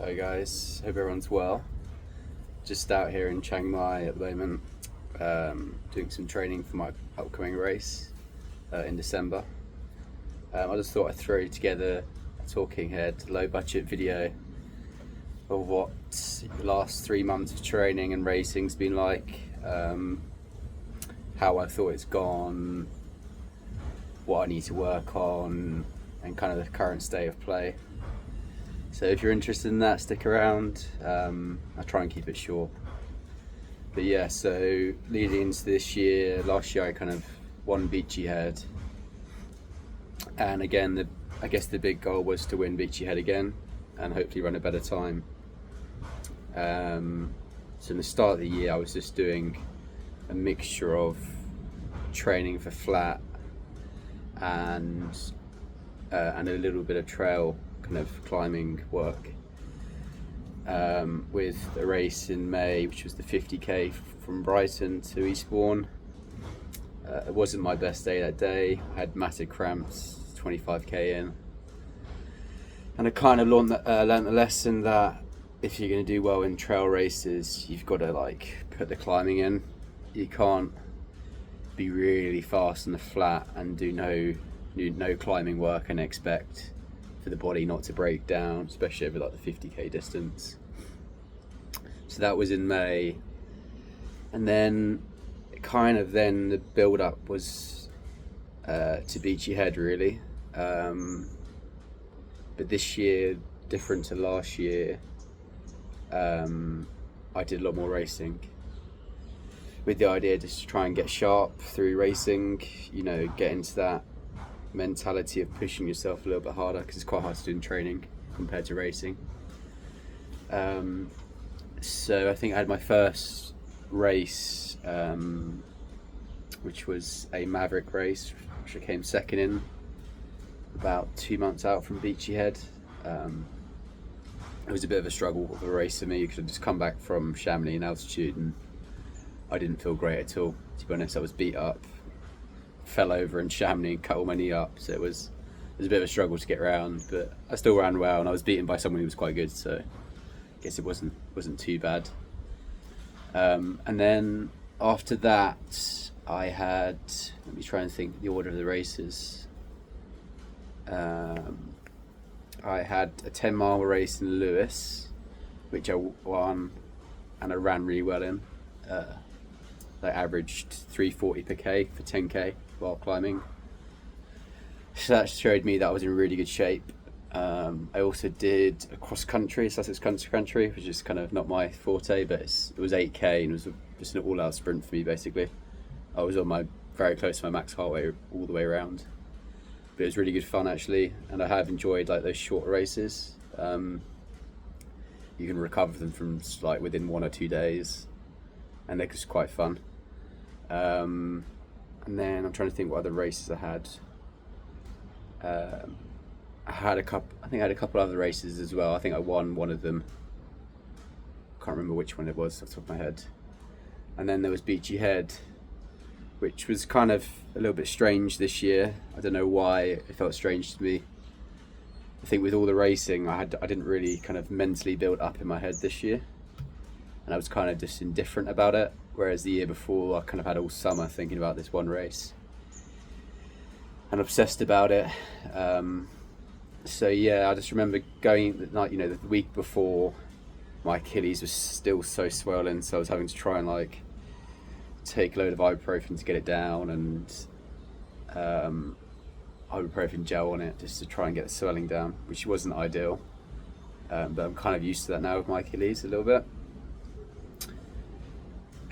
Hi guys, hope everyone's well. Just out here in Chiang Mai at the moment, doing some training for my upcoming race in December. I just thought I'd throw together a talking head, low budget video of what the last 3 months of training and racing's been like, how I thought it's gone, what I need to work on, and kind of the current state of play. So if you're interested in that, stick around. I'll try and keep it short. But yeah, so leading into this year, last year I kind of won Beachy Head. And again, I guess the big goal was to win Beachy Head again and hopefully run a better time. So in the start of the year, I was just doing a mixture of training for flat and a little bit of trail kind of climbing work, with a race in May which was the 50k from Brighton to Eastbourne. It wasn't my best day that day. I had massive cramps 25k in, and I kind of learned the lesson that if you're going to do well in trail races, you've got to put the climbing in. You can't be really fast on the flat and do no climbing work and expect for the body not to break down, especially over the 50k distance. So that was in May, and then the build up was to Beachy Head really. But this year, different to last year, I did a lot more racing with the idea just to try and get sharp through racing, get into that mentality of pushing yourself a little bit harder, because it's quite hard to do in training compared to racing. So I think I had my first race, which was a Maverick race, which I came second in, about 2 months out from Beachy Head. It was a bit of a struggle of a race for me because I'd just come back from Chamonix in altitude and I didn't feel great at all. To be honest, I was beat up, fell over in Chamonix and cut all my knee up, so it was a bit of a struggle to get around, but I still ran well and I was beaten by someone who was quite good, so I guess it wasn't too bad. And then after that I had, let me try and think the order of the races. I had a 10-mile race in Lewis, which I won and I ran really well in. I averaged 340 per k for 10k while climbing, so that showed me that I was in really good shape. I also did a cross country, Sussex country, which is kind of not my forte, but it was 8k and it was just an all-out sprint for me basically. I was very close to my max heart rate all the way around, but it was really good fun actually, and I have enjoyed those short races. You can recover them from within 1 or 2 days, and they're just quite fun. And then I'm trying to think what other races I had. I had a couple other races as well. I think I won one of them. Can't remember which one it was off the top of my head. And then there was Beachy Head, which was kind of a little bit strange this year. I don't know why it felt strange to me. I think with all the racing I didn't really kind of mentally build up in my head this year, and I was kind of just indifferent about it, whereas the year before I kind of had all summer thinking about this one race and obsessed about it. So yeah, I just remember going the week before, my Achilles was still so swollen, so I was having to try and take a load of ibuprofen to get it down, and ibuprofen gel on it just to try and get the swelling down, which wasn't ideal. But I'm kind of used to that now with my Achilles a little bit.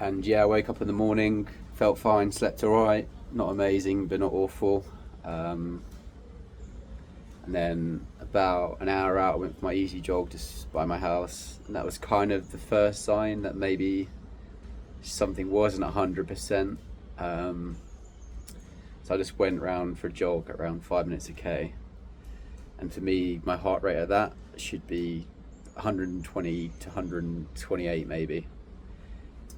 And yeah, I woke up in the morning, felt fine, slept alright, not amazing but not awful. And then about an hour out I went for my easy jog just by my house, and that was kind of the first sign that maybe something wasn't 100%. So I just went round for a jog at around 5 minutes a k, and for me my heart rate at that should be 120 to 128 maybe,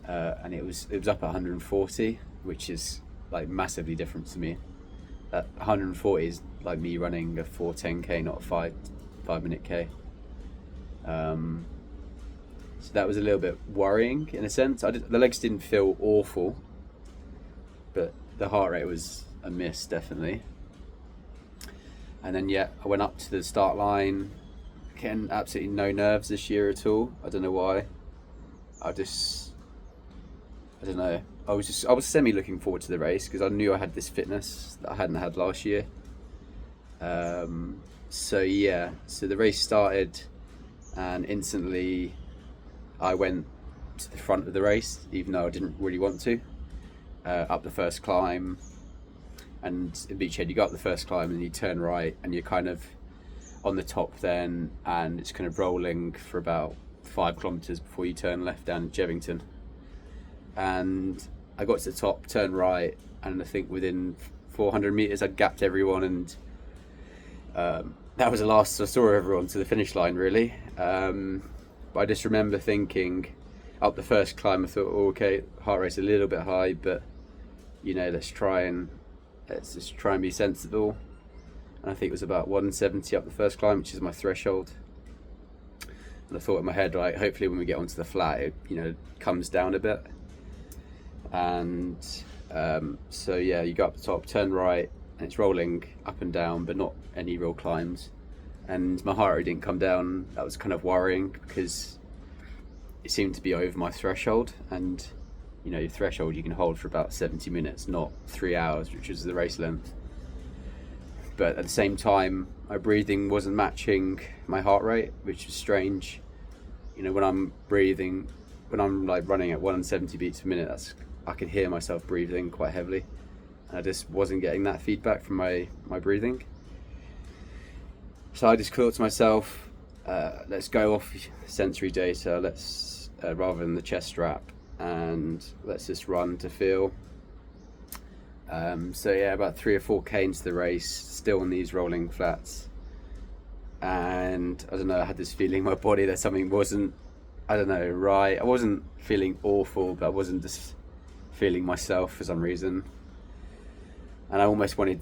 and it was up at 140, which is massively different to me. 140 is like me running a 4:10k, not a 5 minute k. So that was a little bit worrying in a sense. The legs didn't feel awful, but the heart rate was a miss, definitely. And then I went up to the start line, getting absolutely no nerves this year at all. I don't know why. I don't know. I was semi looking forward to the race because I knew I had this fitness that I hadn't had last year. So the race started, and instantly I went to the front of the race, even though I didn't really want to. Up the first climb, and in Beachhead you go up the first climb and you turn right, and you're kind of on the top then, and it's kind of rolling for about 5 kilometers before you turn left down Jevington. And I got to the top, turned right, and I think within 400 meters I'd gapped everyone, and that was the last I saw everyone to the finish line, really. But I just remember thinking, up the first climb, I thought, oh, okay, heart rate's a little bit high, but let's just try and be sensible. And I think it was about 170 up the first climb, which is my threshold. And I thought in my head, right, hopefully when we get onto the flat, it comes down a bit. And you go up the top, turn right, and it's rolling up and down, but not any real climbs. And my heart rate didn't come down. That was kind of worrying because it seemed to be over my threshold. And your threshold you can hold for about 70 minutes, not 3 hours, which is the race length. But at the same time, my breathing wasn't matching my heart rate, which was strange. When I'm like running at 170 beats per minute, I could hear myself breathing quite heavily. And I just wasn't getting that feedback from my breathing. So I just thought to myself, let's go off sensory data, let's rather than the chest strap, and let's just run to feel. About 3 or 4k into the race, still on these rolling flats, and I don't know, I had this feeling in my body that something wasn't, right. I wasn't feeling awful, but I wasn't just feeling myself for some reason. And I almost I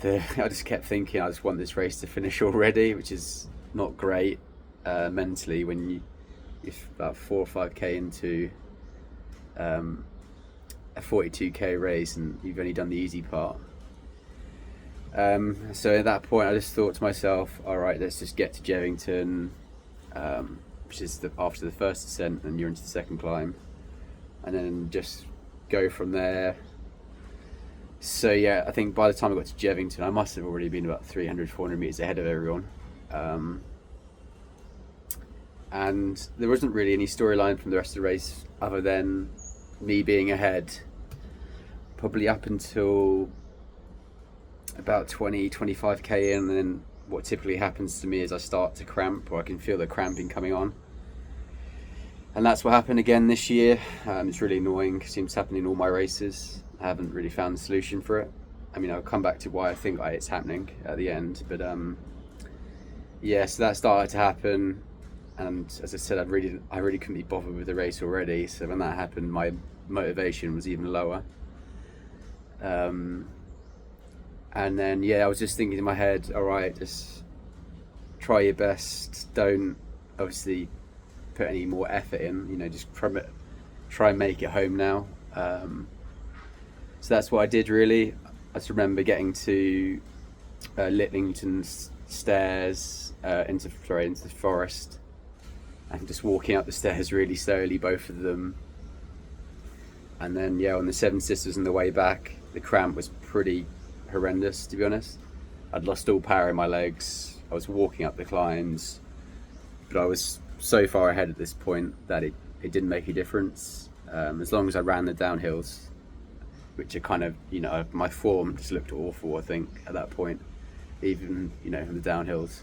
just kept thinking, I just want this race to finish already, which is not great mentally when you're about 4 or 5k into a 42k race and you've only done the easy part. So at that point I just thought to myself, all right, let's just get to Jevington, which is after the first descent, and you're into the second climb, and then just go from there. So I think by the time I got to Jevington, I must have already been about 300-400 meters ahead of everyone. And there wasn't really any storyline from the rest of the race other than me being ahead, probably up until about 20-25k in. And then what typically happens to me is I start to cramp, or I can feel the cramping coming on. And that's what happened again this year. It's really annoying. It seems to happen in all my races. I haven't really found a solution for it. I mean, I'll come back to why I think it's happening at the end. But so that started to happen. And as I said, I really couldn't be bothered with the race already. So when that happened, my motivation was even lower. And then I was just thinking in my head, all right, just try your best. Don't obviously put any more effort in. Just try and make it home now. So that's what I did, really. I just remember getting to Litlington stairs into the forest, and just walking up the stairs really slowly, both of them. And then on the Seven Sisters on the way back, the cramp was pretty horrendous, to be honest. I'd lost all power in my legs. I was walking up the climbs, but I was so far ahead at this point that it didn't make a difference. As long as I ran the downhills, which are kind of, my form just looked awful, I think, at that point, even, from the downhills.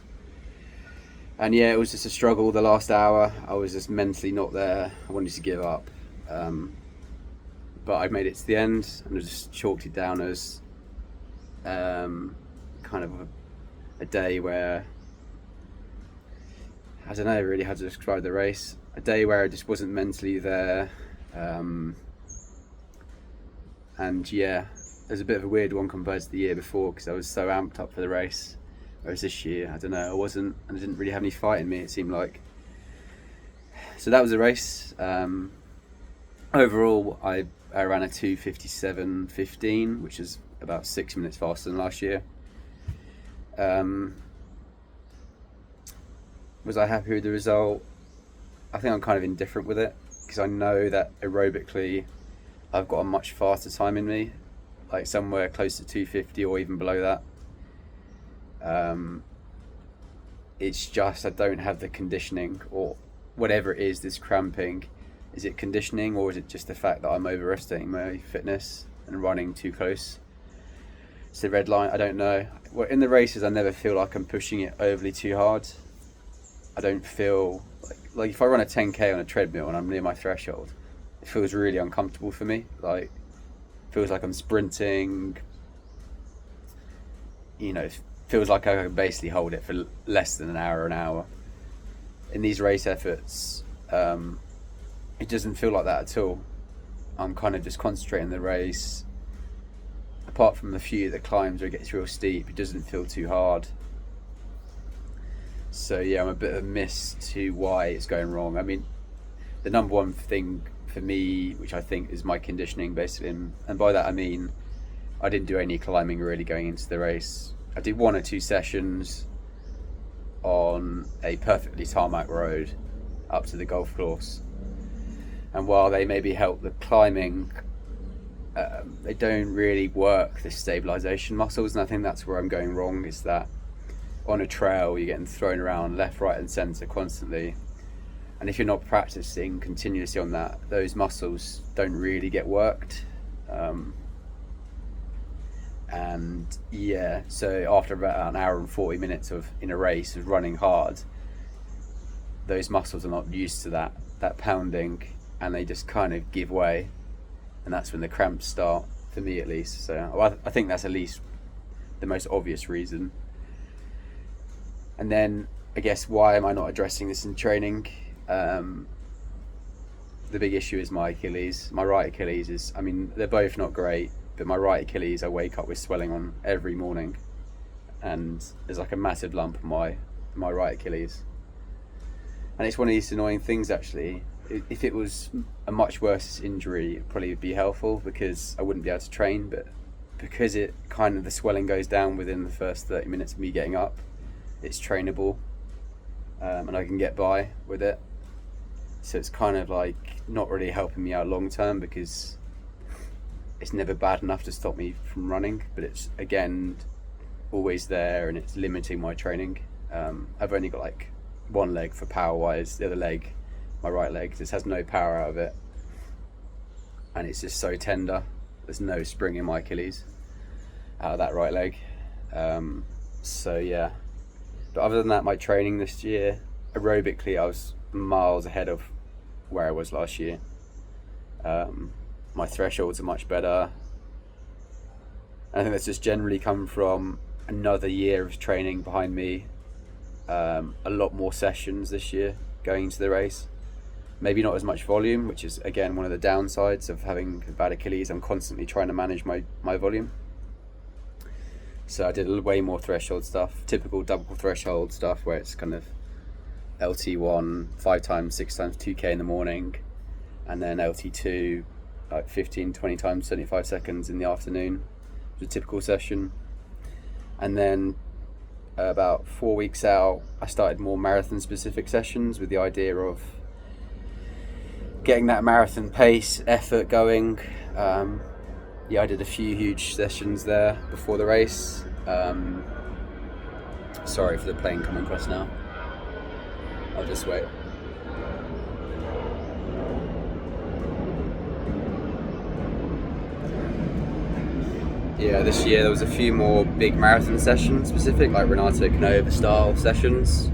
And it was just a struggle the last hour. I was just mentally not there. I wanted to give up. But I made it to the end, and I just chalked it down as kind of a day where, I don't know really how to describe the race. A day where I just wasn't mentally there. And it was a bit of a weird one compared to the year before, because I was so amped up for the race. Whereas this year, I don't know, I didn't really have any fight in me, it seemed like. so that was a race. Overall, I ran a 2:57.15, which is about 6 minutes faster than last year. Was I happy with the result? I think I'm kind of indifferent with it, because I know that aerobically I've got a much faster time in me, like somewhere close to 2:50 or even below that. It's just I don't have the conditioning, or whatever it is, this cramping. Is it conditioning, or is it just the fact that I'm overestimating my fitness and running too close to the red line? I don't know. Well, in the races, I never feel like I'm pushing it overly too hard. I don't feel like if I run a 10k on a treadmill and I'm near my threshold, it feels really uncomfortable for me. Like, it feels like I'm sprinting. It feels like I can basically hold it for less than an hour. In these race efforts, it doesn't feel like that at all. I'm kind of just concentrating on the race. Apart from the few that climbs where it gets real steep, it doesn't feel too hard. So yeah, I'm a bit of a miss to why it's going wrong. I mean, the number one thing for me, which I think is my conditioning basically, and by that I mean I didn't do any climbing really going into the race. I did 1 or 2 sessions on a perfectly tarmac road up to the golf course, and while they maybe help the climbing, they don't really work the stabilization muscles, and I think that's where I'm going wrong, is that on a trail you're getting thrown around left, right and centre constantly, and if you're not practicing continuously on that, those muscles don't really get worked. And yeah, so after about an hour and 40 minutes in a race of running hard, those muscles are not used to that pounding, and they just kind of give way, and that's when the cramps start, for me at least. So I think that's at least the most obvious reason. And then I guess, why am I not addressing this in training? The big issue is my Achilles. My right Achilles is, I mean, they're both not great, but my right Achilles, I wake up with swelling on every morning, and there's like a massive lump on my right Achilles. And it's one of these annoying things, actually. If it was a much worse injury, it probably would be helpful, because I wouldn't be able to train, but because it kind of, the swelling goes down within the first 30 minutes of me getting up, it's trainable, and I can get by with it. So it's kind of like not really helping me out long term, because it's never bad enough to stop me from running, but it's again always there, and it's limiting my training. I've only got like one leg for power wise, the other leg, my right leg, just has no power out of it, and it's just so tender. There's no spring in my Achilles out of that right leg. So yeah, but other than that, my training this year, aerobically, I was miles ahead of where I was last year. My thresholds are much better. I think that's just generally come from another year of training behind me. A lot more sessions this year going into the race. Maybe not as much volume, which is again one of the downsides of having a bad Achilles. I'm constantly trying to manage my volume. So I did way more threshold stuff, typical double threshold stuff, where it's kind of LT1 5 times 6 times 2k in the morning, and then LT2 like 15 20 times 75 seconds in the afternoon. It was a typical session. And then about 4 weeks out, I started more marathon specific sessions, with the idea of getting that marathon pace effort going. Yeah, I did a few huge sessions there before the race. Sorry for the plane coming across now. I'll just wait. Yeah, this year there was a few more big marathon sessions specific, like Renato Canova style sessions.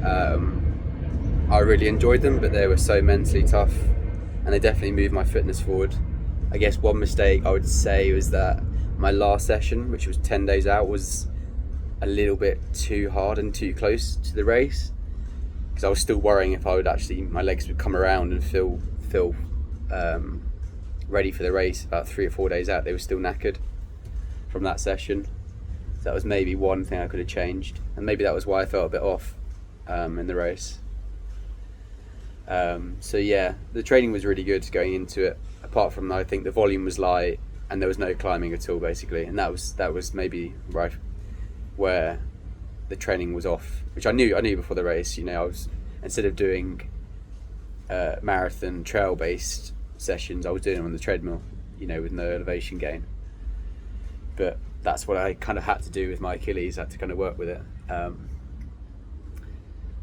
I really enjoyed them, but they were so mentally tough, and they definitely moved my fitness forward. I guess one mistake I would say was that my last session, which was 10 days out, was a little bit too hard and too close to the race, because I was still worrying if my legs would come around and feel ready for the race. About 3 or 4 days out, they were still knackered from that session. So that was maybe one thing I could have changed, and maybe that was why I felt a bit off in the race. So yeah, the training was really good going into it. Apart from, I think the volume was light and there was no climbing at all basically, and that was maybe right where the training was off, which I knew before the race. I was, instead of doing marathon trail based sessions, I was doing them on the treadmill, with no elevation gain. But that's what I kind of had to do with my Achilles. I had to kind of work with it.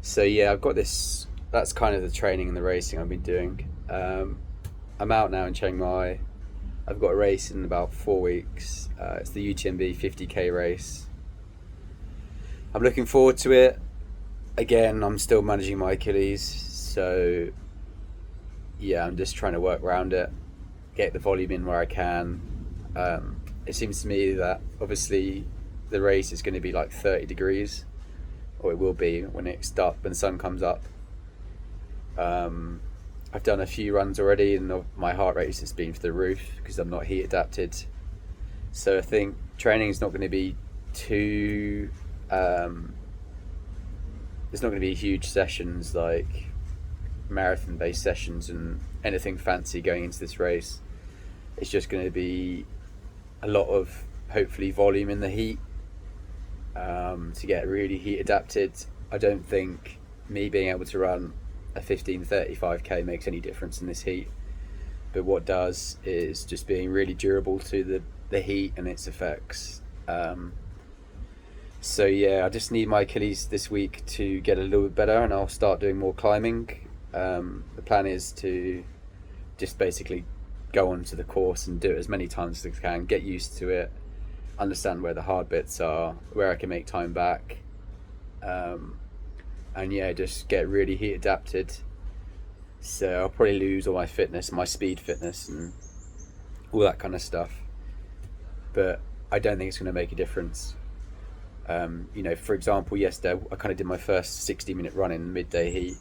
So yeah, I've got this. That's kind of the training and the racing I've been doing. I'm out now in Chiang Mai. I've got a race in about 4 weeks. It's the UTMB 50k race. I'm looking forward to it. Again, I'm still managing my Achilles, so yeah, I'm just trying to work around it, get the volume in where I can. It seems to me that obviously the race is going to be like 30 degrees, or it will be when the sun comes up. I've done a few runs already and my heart rate has just been for the roof because I'm not heat adapted. So I think training is not going to be too there's not going to be huge sessions like marathon based sessions and anything fancy going into this race. It's just going to be a lot of hopefully volume in the heat, to get really heat adapted. I don't think me being able to run a 15:35k makes any difference in this heat, but what does is just being really durable to the heat and its effects. So yeah, I just need my Achilles this week to get a little bit better and I'll start doing more climbing. The plan is to just basically go onto the course and do it as many times as I can, get used to it, understand where the hard bits are, where I can make time back, and yeah, just get really heat adapted. So I'll probably lose all my fitness, my speed fitness and all that kind of stuff, but I don't think it's going to make a difference. For example, yesterday I kind of did my first 60-minute run in midday heat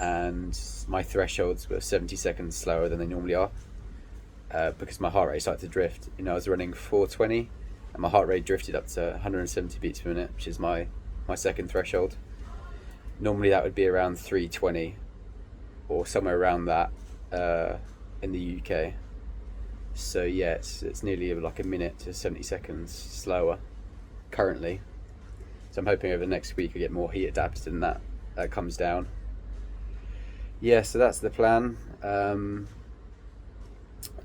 and my thresholds were 70 seconds slower than they normally are, because my heart rate started to drift. I was running 420 and my heart rate drifted up to 170 beats per minute, which is my second threshold. Normally that would be around 320 or somewhere around that in the UK. So yeah, it's nearly like a minute to 70 seconds slower currently. So I'm hoping over the next week I get more heat adapted and that comes down. Yeah, so that's the plan.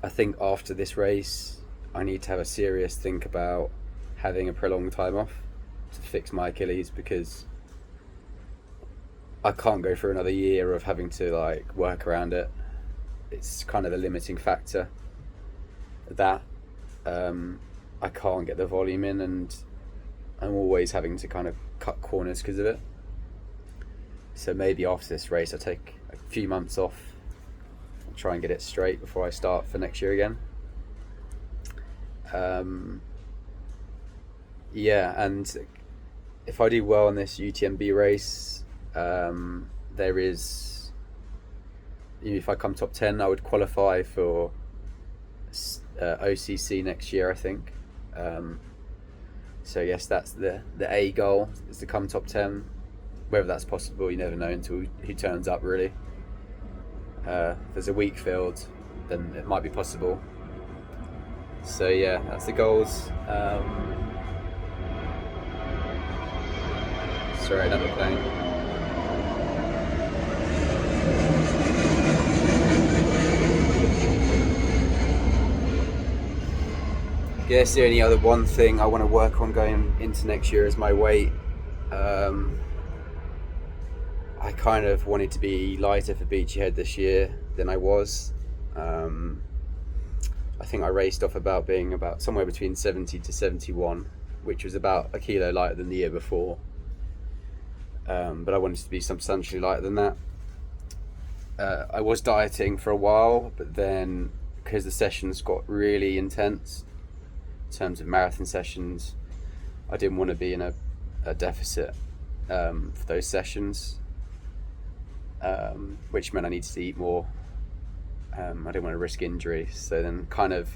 I think after this race I need to have a serious think about having a prolonged time off to fix my Achilles, because I can't go for another year of having to work around it. It's kind of the limiting factor that I can't get the volume in and I'm always having to kind of cut corners because of it. So maybe after this race I'll take a few months off, try and get it straight before I start for next year again. Yeah, and if I do well in this UTMB race, there is, if I come top 10 I would qualify for OCC next year, I think. So yes, that's the A goal, is to come top 10. Whether that's possible, you never know until who turns up really. If there's a weak field, then it might be possible. So yeah, that's the goals. Sorry, another plane. I guess the only other one thing I want to work on going into next year is my weight. I kind of wanted to be lighter for Beachy Head this year than I was. I think I raced off about being about somewhere between 70 to 71, which was about a kilo lighter than the year before. But I wanted to be substantially lighter than that. I was dieting for a while, but then because the sessions got really intense in terms of marathon sessions, I didn't want to be in a deficit for those sessions, which meant I needed to eat more. I didn't want to risk injury, so then kind of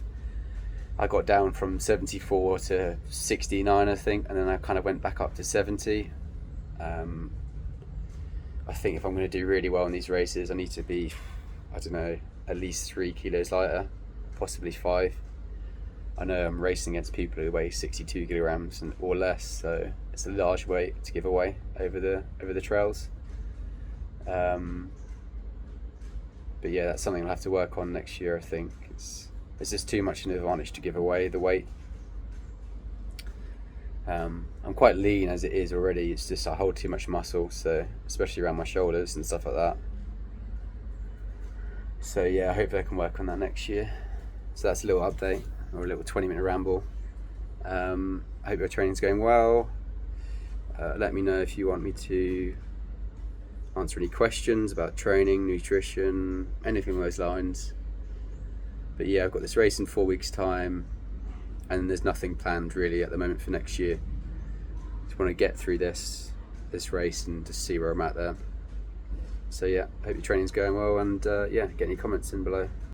I got down from 74 to 69, I think, and then I kind of went back up to 70. I think if I'm going to do really well in these races, I need to be, I don't know, at least 3 kilos lighter, possibly 5. I know I'm racing against people who weigh 62 kilograms or less, so it's a large weight to give away over the trails. But yeah, that's something I'll have to work on next year. I think there's just too much an advantage to give away the weight. I'm quite lean as it is already. It's just I hold too much muscle, so especially around my shoulders and stuff like that. So yeah, I hope I can work on that next year. So that's a little update, or a little 20-minute ramble. I hope your training's going well. Let me know if you want me to answer any questions about training, nutrition, anything along those lines. But yeah, I've got this race in 4 weeks' time, and there's nothing planned really at the moment for next year. Just want to get through this race and just see where I'm at there. So yeah, hope your training's going well, and yeah, get any comments in below.